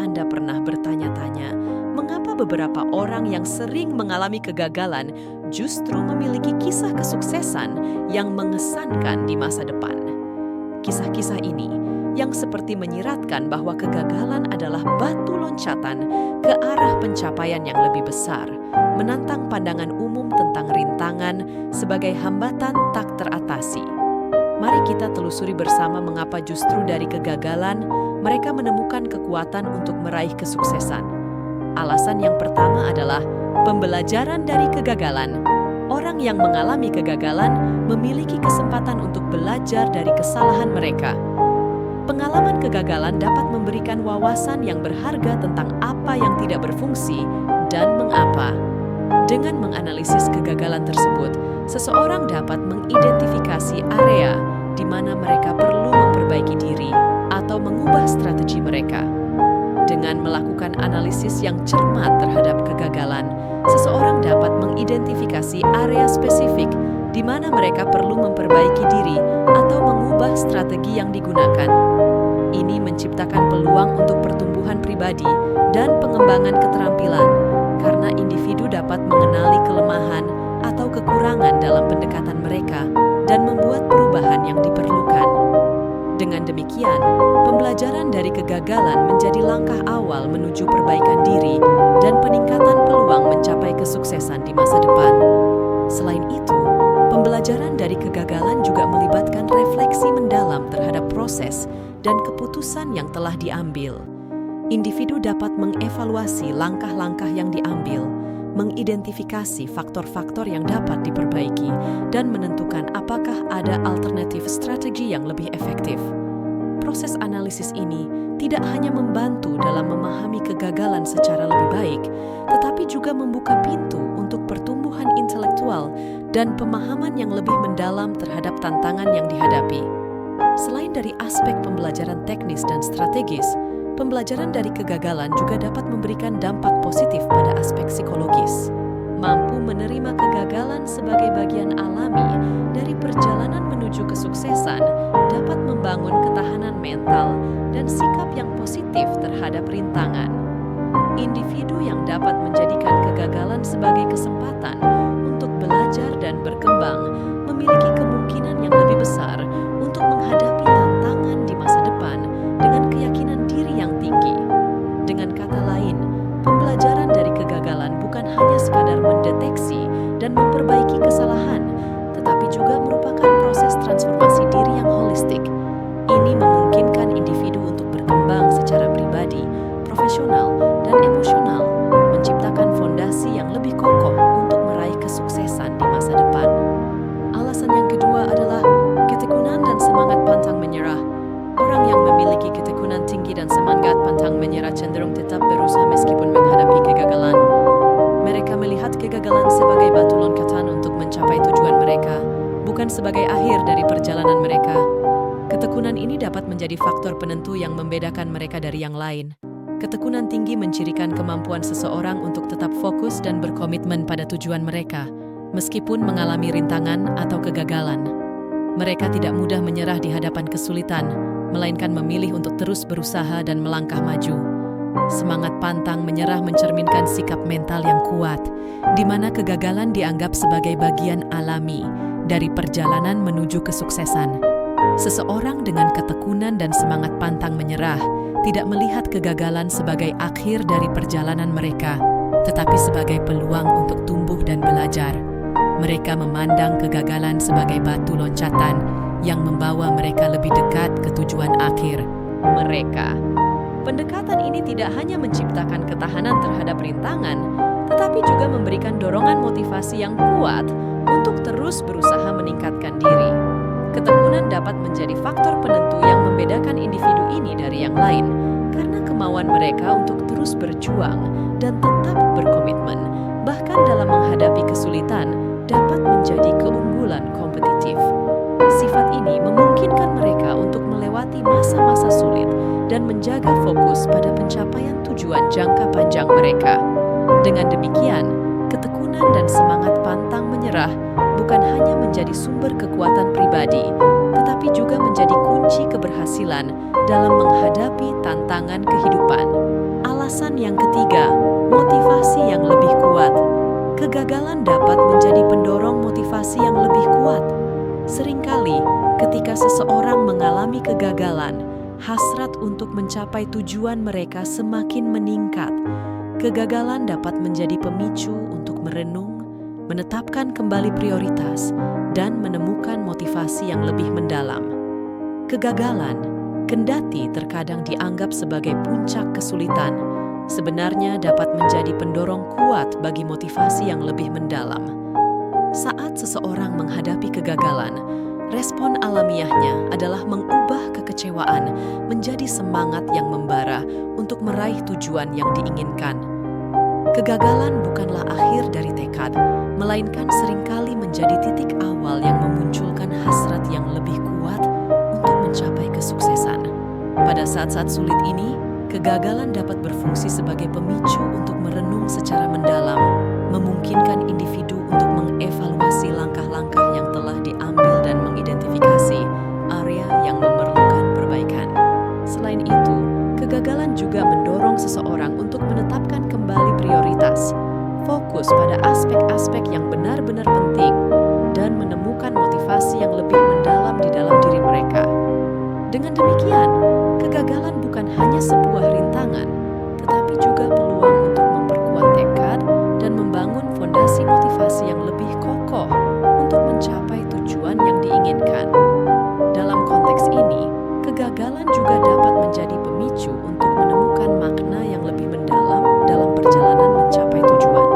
Anda pernah bertanya-tanya, mengapa beberapa orang yang sering mengalami kegagalan justru memiliki kisah kesuksesan yang mengesankan di masa depan? Kisah-kisah ini yang seperti menyiratkan bahwa kegagalan adalah batu loncatan ke arah pencapaian yang lebih besar, menantang pandangan umum tentang rintangan sebagai hambatan tak teratasi. Mari kita telusuri bersama mengapa justru dari kegagalan mereka menemukan kekuatan untuk meraih kesuksesan. Alasan yang pertama adalah pembelajaran dari kegagalan. Orang yang mengalami kegagalan memiliki kesempatan untuk belajar dari kesalahan mereka. Pengalaman kegagalan dapat memberikan wawasan yang berharga tentang apa yang tidak berfungsi dan mengapa. Dengan menganalisis kegagalan tersebut, seseorang dapat mengidentifikasi area di mana mereka perlu memperbaiki diri atau mengubah strategi mereka. Dengan melakukan analisis yang cermat terhadap kegagalan, seseorang dapat mengidentifikasi area spesifik di mana mereka perlu memperbaiki diri atau mengubah strategi yang digunakan. Ini menciptakan peluang untuk pertumbuhan pribadi dan pengembangan keterampilan, karena individu dapat mengenali kelemahan atau kekurangan dalam pendekatan mereka dan membuat perubahan yang diperlukan. Dengan demikian, pembelajaran dari kegagalan menjadi langkah awal menuju perbaikan diri dan peningkatan peluang mencapai kesuksesan di masa depan. Selain itu, pembelajaran dari kegagalan juga melibatkan refleksi mendalam terhadap proses dan keputusan yang telah diambil. Individu dapat mengevaluasi langkah-langkah yang diambil, mengidentifikasi faktor-faktor yang dapat diperbaiki, dan menentukan apakah ada alternatif strategi yang lebih efektif. Proses analisis ini tidak hanya membantu dalam memahami kegagalan secara lebih baik, tetapi juga membuka pintu untuk pertumbuhan intelektual dan pemahaman yang lebih mendalam terhadap tantangan yang dihadapi. Selain dari aspek pembelajaran teknis dan strategis, pembelajaran dari kegagalan juga dapat memberikan dampak positif pada aspek psikologis. Mampu menerima kegagalan sebagai bagian alami dari perjalanan menuju kesuksesan dapat membangun ketahanan mental dan sikap yang positif terhadap rintangan. Individu yang dapat menjadikan kegagalan sebagai kesempatan untuk belajar dan berkembang memiliki kemungkinan yang lebih besar untuk menghadapi tantangan di masa depan dengan keyakinan diri yang tinggi. Dengan kata lain, pembelajaran dari kegagalan bukan hanya sekadar mendeteksi dan memperbaiki kesalahan, tetapi juga merupakan proses transformasi diri yang holistik. Ini memungkinkan individu untuk berkembang secara pribadi, profesional, dan emosional, menciptakan fondasi yang lebih kokoh untuk meraih kesuksesan di masa depan. Alasan yang kedua adalah ketekunan dan semangat pantang menyerah. Orang yang memiliki ketekunan tinggi dan semangat pantang menyerah cenderung tetap berusaha meskipun menghadapi kegagalan. Mereka melihat kegagalan sebagai batu loncatan untuk mencapai tujuan mereka, bukan sebagai akhir dari perjalanan mereka. Ketekunan ini dapat menjadi faktor penentu yang membedakan mereka dari yang lain. Ketekunan tinggi mencirikan kemampuan seseorang untuk tetap fokus dan berkomitmen pada tujuan mereka, meskipun mengalami rintangan atau kegagalan. Mereka tidak mudah menyerah di hadapan kesulitan, melainkan memilih untuk terus berusaha dan melangkah maju. Semangat pantang menyerah mencerminkan sikap mental yang kuat, di mana kegagalan dianggap sebagai bagian alami dari perjalanan menuju kesuksesan. Seseorang dengan ketekunan dan semangat pantang menyerah tidak melihat kegagalan sebagai akhir dari perjalanan mereka, tetapi sebagai peluang untuk tumbuh dan belajar. Mereka memandang kegagalan sebagai batu loncatan yang membawa mereka lebih dekat ke tujuan akhir mereka. Pendekatan ini tidak hanya menciptakan ketahanan terhadap rintangan, tetapi juga memberikan dorongan motivasi yang kuat untuk terus berusaha meningkatkan diri. Ketekunan dapat menjadi faktor penentu yang membedakan individu ini dari yang lain, karena kemauan mereka untuk terus berjuang dan tetap berkomitmen, bahkan dalam menghadapi kesulitan, dapat menjadi keunggulan kompetitif. Sifat ini memungkinkan mereka untuk melewati masa-masa sulit dan menjaga fokus pada pencapaian tujuan jangka panjang mereka. Dengan demikian, ketekunan dan semangat pantang menyerah bukan hanya menjadi sumber kekuatan pribadi, tetapi juga menjadi kunci keberhasilan dalam menghadapi tantangan kehidupan. Alasan yang ketiga, motivasi yang lebih kuat. Kegagalan dapat menjadi pendorong motivasi yang lebih kuat. Seringkali, ketika seseorang mengalami kegagalan, hasrat untuk mencapai tujuan mereka semakin meningkat. Kegagalan dapat menjadi pemicu untuk merenung, menetapkan kembali prioritas, dan menemukan motivasi yang lebih mendalam. Kegagalan, kendati terkadang dianggap sebagai puncak kesulitan, sebenarnya dapat menjadi pendorong kuat bagi motivasi yang lebih mendalam. Saat seseorang menghadapi kegagalan, respon alamiahnya adalah mengubah kekecewaan menjadi semangat yang membara untuk meraih tujuan yang diinginkan. Kegagalan bukanlah akhir dari tekad, melainkan seringkali menjadi titik awal yang memunculkan hasrat yang lebih kuat untuk mencapai kesuksesan. Pada saat-saat sulit ini, kegagalan dapat berfungsi sebagai pemicu untuk merenung secara mendalam, memungkinkan individu untuk mengevaluasi langkah-langkah yang telah diambil dan mengidentifikasi area yang memerlukan perbaikan. Selain itu, kegagalan juga mendorong seseorang untuk menetapkan kembali prioritas, fokus pada aspek-aspek yang benar-benar penting, dan menemukan motivasi yang lebih mendalam di dalam diri mereka. Dengan demikian, kegagalan bukan hanya sebuah rintangan, tetapi juga peluang untuk memperkuat tekad dan membangun fondasi motivasi yang lebih kokoh untuk mencapai tujuan yang diinginkan. Dalam konteks ini, kegagalan juga dapat menjadi pemicu untuk menemukan makna yang lebih mendalam dalam perjalanan mencapai tujuan.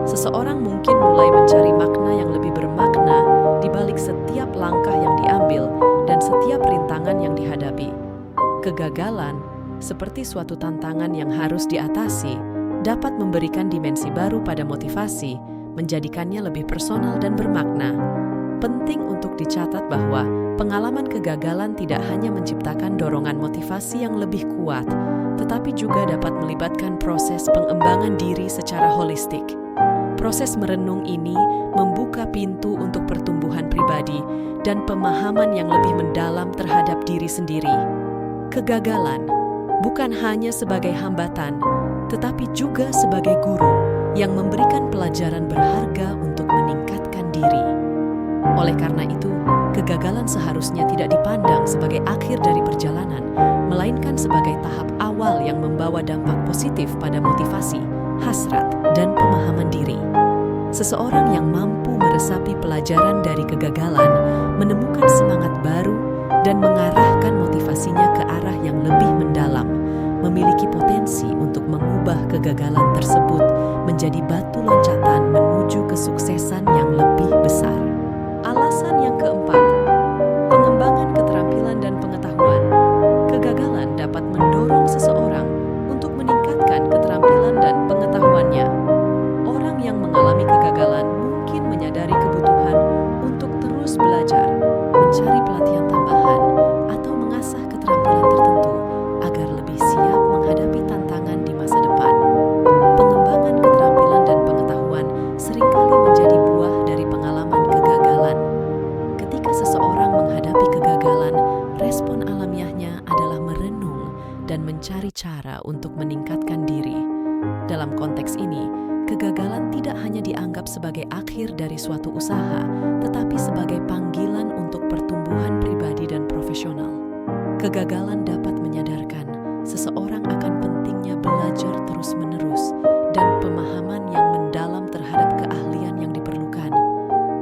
Seseorang mungkin mulai mencari makna yang lebih bermakna di balik setiap langkah yang diambil dan setiap rintangan yang dihadapi. Kegagalan, seperti suatu tantangan yang harus diatasi, dapat memberikan dimensi baru pada motivasi, menjadikannya lebih personal dan bermakna. Penting untuk dicatat bahwa pengalaman kegagalan tidak hanya menciptakan dorongan motivasi yang lebih kuat, tetapi juga dapat melibatkan proses pengembangan diri secara holistik. Proses merenung ini membuka pintu untuk pertumbuhan pribadi dan pemahaman yang lebih mendalam terhadap diri sendiri. Kegagalan bukan hanya sebagai hambatan, tetapi juga sebagai guru yang memberikan pelajaran berharga untuk meningkatkan diri. Oleh karena itu, kegagalan seharusnya tidak dipandang sebagai akhir dari perjalanan, melainkan sebagai tahap awal yang membawa dampak positif pada motivasi, hasrat, dan pemahaman diri. Seseorang yang mampu meresapi pelajaran dari kegagalan, menemukan semangat baru, dan mengarahkan motivasinya ke arah yang lebih mendalam, memiliki potensi untuk mengubah kegagalan tersebut menjadi batu loncatan menuju kesuksesan yang lebih besar. Alasan yang keempat, pengembangan keterampilan dan pengetahuan. Kegagalan dapat mendorong seseorang untuk meningkatkan keterampilan dan pengetahuannya. Orang yang mengalami kegagalan mungkin menyadari kebutuhan untuk terus belajar, mencari pelatihan tambahan, atau mengasah keterampilan tertentu agar lebih siap menghadapi tantangan di masa depan. Pengembangan keterampilan dan pengetahuan seringkali menjadi buah dari pengalaman kegagalan. Ketika seseorang menghadapi kegagalan, respon alamiahnya adalah merenung dan mencari cara untuk meningkatkan diri. Dalam konteks ini, kegagalan tidak hanya dianggap sebagai akhir dari suatu usaha, tetapi sebagai panggilan untuk pertumbuhan pribadi dan profesional. Kegagalan dapat menyadarkan seseorang akan pentingnya belajar terus-menerus dan pemahaman yang mendalam terhadap keahlian yang diperlukan.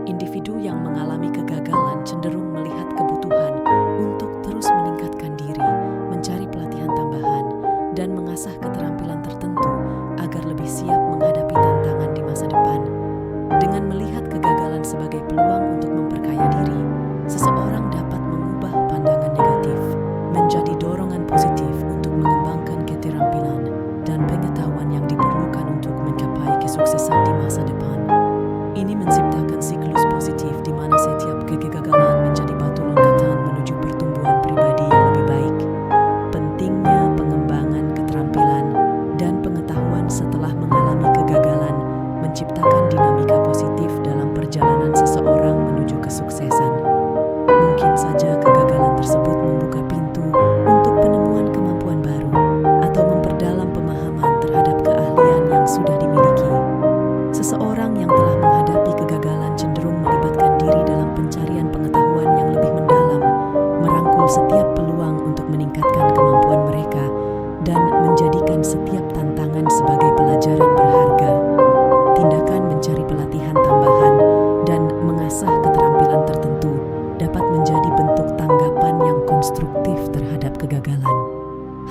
Individu yang mengalami kegagalan cenderung melihat kebutuhan untuk terus meningkatkan diri, mencari pelatihan tambahan, dan mengasah keterampilan tertentu agar lebih siap menghadapi tantangan di masa depan. Dengan melihat kegagalan sebagai peluang untuk memperkaya diri, seseorang dapat mengubah pandangan negatif menjadi dorongan positif untuk mengembangkan keterampilan dan pengetahuan yang diperlukan untuk mencapai kesuksesan di masa depan. Ini menciptakan siklus positif di mana setiap kegagalan menjadi batu loncatan menuju pertumbuhan pribadi yang lebih baik. Pentingnya pengembangan keterampilan dan pengetahuan setelah mengalami kegagalan menciptakan dinamika positif dalam perjalanan seseorang dan menjadikan setiap tantangan sebagai pelajaran berharga. Tindakan mencari pelatihan tambahan dan mengasah keterampilan tertentu dapat menjadi bentuk tanggapan yang konstruktif terhadap kegagalan.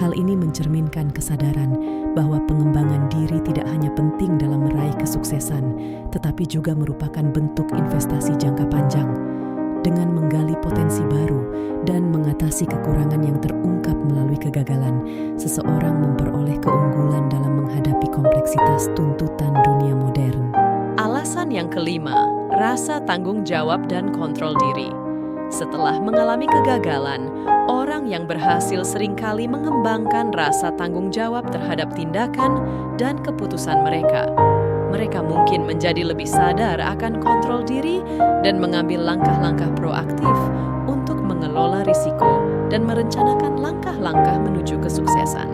Hal ini mencerminkan kesadaran bahwa pengembangan diri tidak hanya penting dalam meraih kesuksesan, tetapi juga merupakan bentuk investasi jangka panjang. Dengan menggali potensi baru dan mengatasi kekurangan yang terungkap melalui kegagalan, seseorang memperoleh keunggulan dalam menghadapi kompleksitas tuntutan dunia modern. Alasan yang kelima, rasa tanggung jawab dan kontrol diri. Setelah mengalami kegagalan, orang yang berhasil seringkali mengembangkan rasa tanggung jawab terhadap tindakan dan keputusan mereka. Mereka mungkin menjadi lebih sadar akan kontrol diri dan mengambil langkah-langkah proaktif untuk mengelola risiko dan merencanakan langkah-langkah menuju kesuksesan.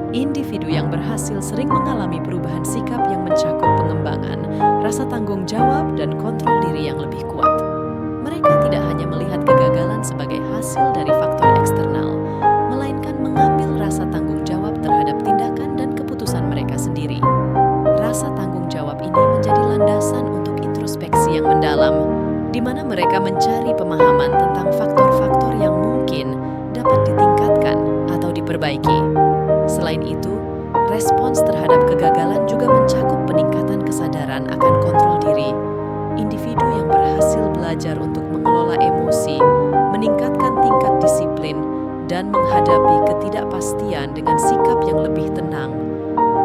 Individu yang berhasil sering mengalami perubahan sikap yang mencakup pengembangan, rasa tanggung jawab, dan kontrol diri yang lebih kuat. Mereka tidak hanya melihat kegagalan sebagai hasil dari faktor eksternal, melainkan mengambil rasa tanggung jawab terhadap tindakan dan keputusan mereka sendiri. Rasa tanggung jawab ini menjadi landasan untuk introspeksi yang mendalam, di mana mereka mencari pemahaman tentang faktor-faktor yang mungkin dapat ditingkatkan atau diperbaiki. Selain itu, respons terhadap kegagalan juga mencakup peningkatan kesadaran akan kontrol diri. Individu yang berhasil belajar untuk mengelola emosi, meningkatkan tingkat disiplin, dan menghadapi ketidakpastian dengan sikap yang lebih tenang.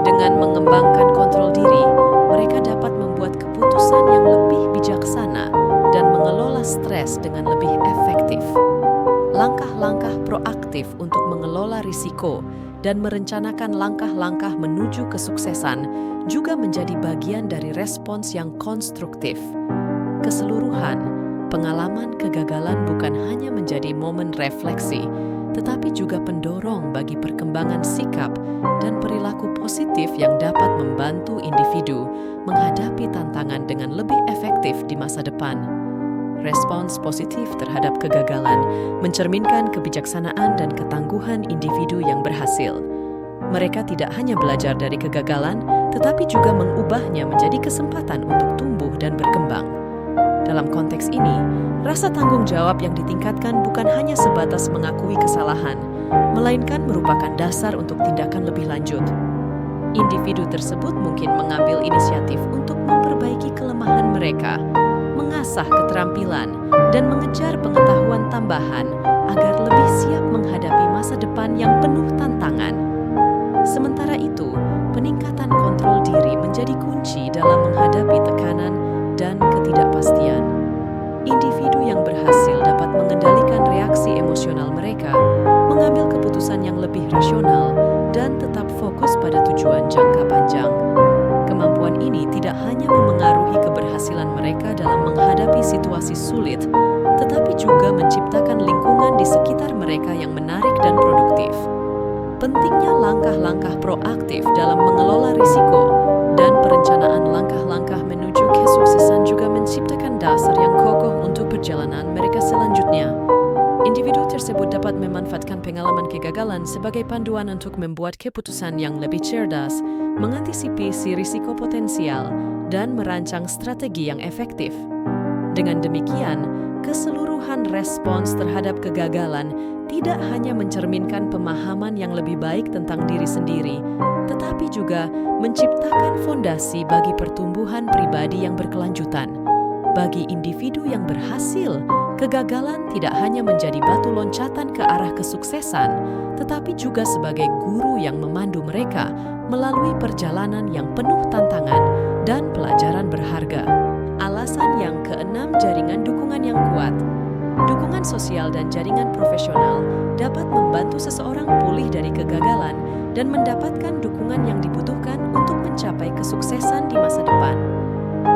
Dengan mengembangkan kontrol diri, mereka dapat membuat keputusan yang lebih bijaksana dan mengelola stres dengan lebih efektif. Langkah-langkah proaktif untuk mengelola risiko dan merencanakan langkah-langkah menuju kesuksesan juga menjadi bagian dari respons yang konstruktif. Keseluruhan, pengalaman kegagalan bukan hanya menjadi momen refleksi, tetapi juga pendorong bagi perkembangan sikap dan perilaku positif yang dapat membantu individu menghadapi tantangan dengan lebih efektif di masa depan. Respons positif terhadap kegagalan mencerminkan kebijaksanaan dan ketangguhan individu yang berhasil. Mereka tidak hanya belajar dari kegagalan, tetapi juga mengubahnya menjadi kesempatan untuk tumbuh dan berkembang. Dalam konteks ini, rasa tanggung jawab yang ditingkatkan bukan hanya sebatas mengakui kesalahan, melainkan merupakan dasar untuk tindakan lebih lanjut. Individu tersebut mungkin mengambil inisiatif untuk memperbaiki kelemahan mereka, mengasah keterampilan, dan mengejar pengetahuan tambahan agar lebih siap menghadapi masa depan yang penuh tantangan. Sementara itu, peningkatan kontrol diri menjadi kunci dalam menghadapi tekanan dan ketidakpastian. Individu yang berhasil dapat mengendalikan reaksi emosional mereka, mengambil keputusan yang lebih rasional, dan tetap fokus pada tujuan jangka panjang. Kemampuan ini tidak hanya memengaruhi keberhasilan mereka dalam menghadapi situasi sulit, tetapi juga menciptakan lingkungan di sekitar mereka yang menarik dan produktif. Pentingnya langkah-langkah proaktif dalam mengelola risiko dan perencanaan langkah-langkah menuju kesuksesan juga menciptakan dasar yang kokoh untuk perjalanan mereka selanjutnya. Individu tersebut dapat memanfaatkan pengalaman kegagalan sebagai panduan untuk membuat keputusan yang lebih cerdas, mengantisipasi risiko potensial, dan merancang strategi yang efektif. Dengan demikian, keseluruhan respons terhadap kegagalan tidak hanya mencerminkan pemahaman yang lebih baik tentang diri sendiri, tetapi juga menciptakan fondasi bagi pertumbuhan pribadi yang berkelanjutan. Bagi individu yang berhasil, kegagalan tidak hanya menjadi batu loncatan ke arah kesuksesan, tetapi juga sebagai guru yang memandu mereka melalui perjalanan yang penuh tantangan dan pelajaran berharga. Alasan yang keenam, jaringan dukungan yang kuat. Dukungan sosial dan jaringan profesional dapat membantu seseorang pulih dari kegagalan dan mendapatkan dukungan yang dibutuhkan untuk mencapai kesuksesan di masa depan.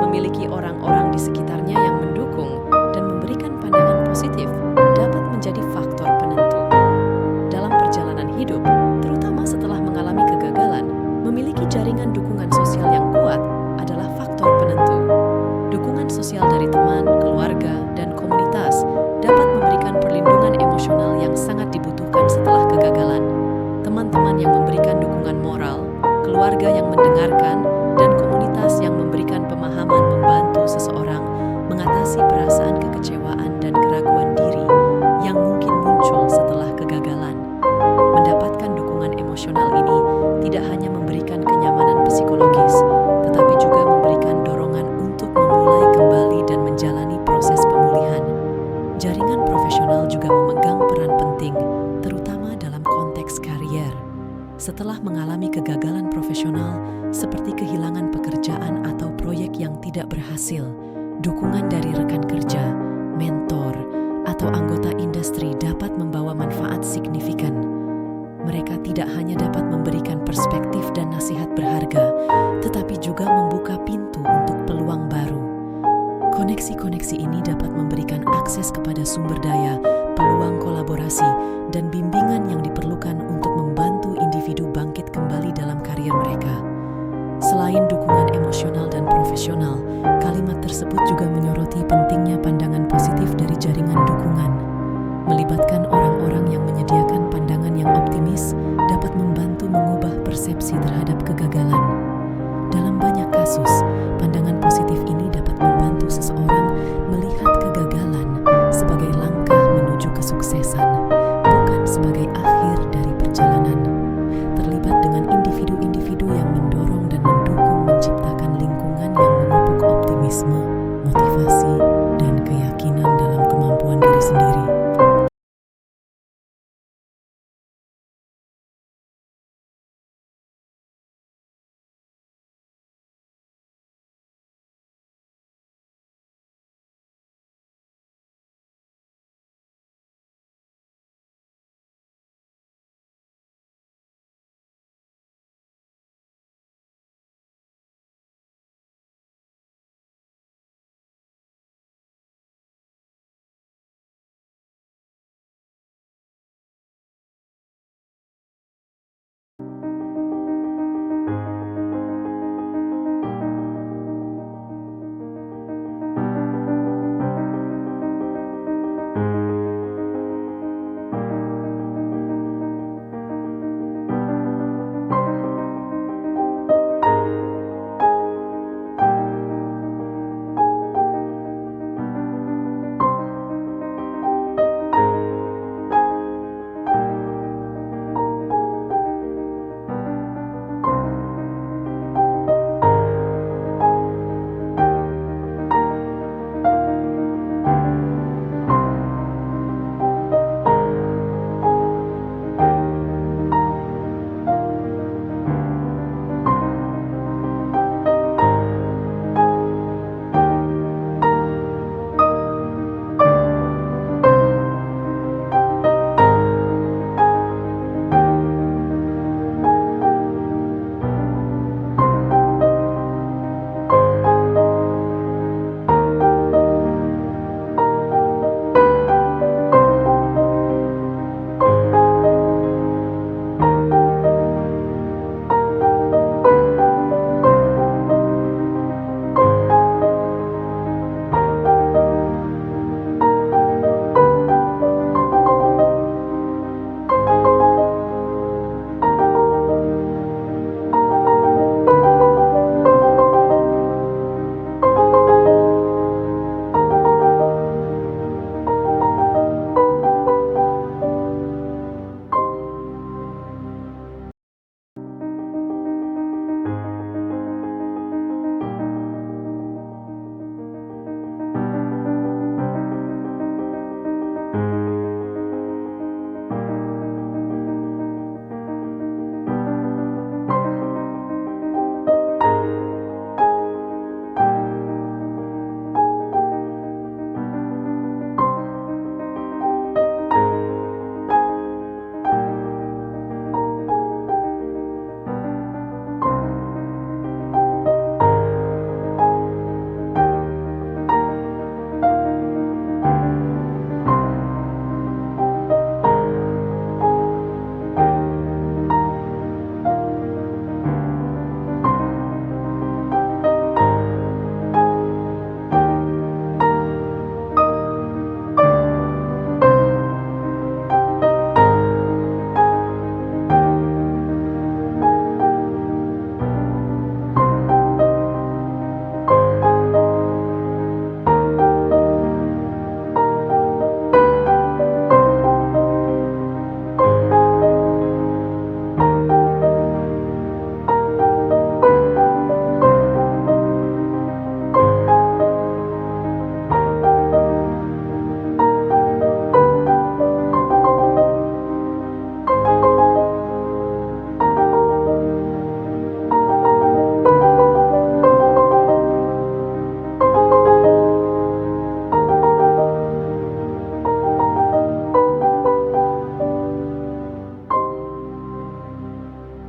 Memiliki orang-orang di sekitarnya yang mendukung dan memberikan pandangan positif dapat menjadi faktor penentu. Dalam perjalanan hidup, terutama setelah mengalami kegagalan, memiliki jaringan dukungan sosial yang kuat adalah faktor penentu. Dukungan sosial dari teman, keluarga, dan komunitas dapat memberikan perlindungan emosional yang sangat dibutuhkan setelah kegagalan. Teman-teman yang memberikan dukungan moral, keluarga yang mendengarkan, dan komunitas yang memberikan pemahaman membantu seseorang mengatasi perasaan kekecewaan dan keraguan diri yang mungkin muncul setelah kegagalan. Mendapatkan dukungan emosional ini tidak hanya memberikan kenyamanan psikologis, tetapi juga memberikan dorongan untuk memulai kembali dan menjalani proses pemulihan. Jaringan profesional juga memegang peran penting, terutama dalam konteks karier. Setelah mengalami kegagalan profesional, seperti kehilangan pekerjaan atau proyek yang tidak berhasil, dukungan dari rekan kerja, mentor, atau anggota industri dapat membawa manfaat signifikan. Mereka tidak hanya dapat memberikan perspektif dan nasihat berharga, tetapi juga membuka pintu untuk peluang baru. Koneksi-koneksi ini dapat memberikan akses kepada sumber daya, peluang kolaborasi, dan bimbingan yang diperlukan untuk membantu individu bangkit kembali dalam karier mereka. Selain dukungan emosional dan profesional, kalimat tersebut juga menyoroti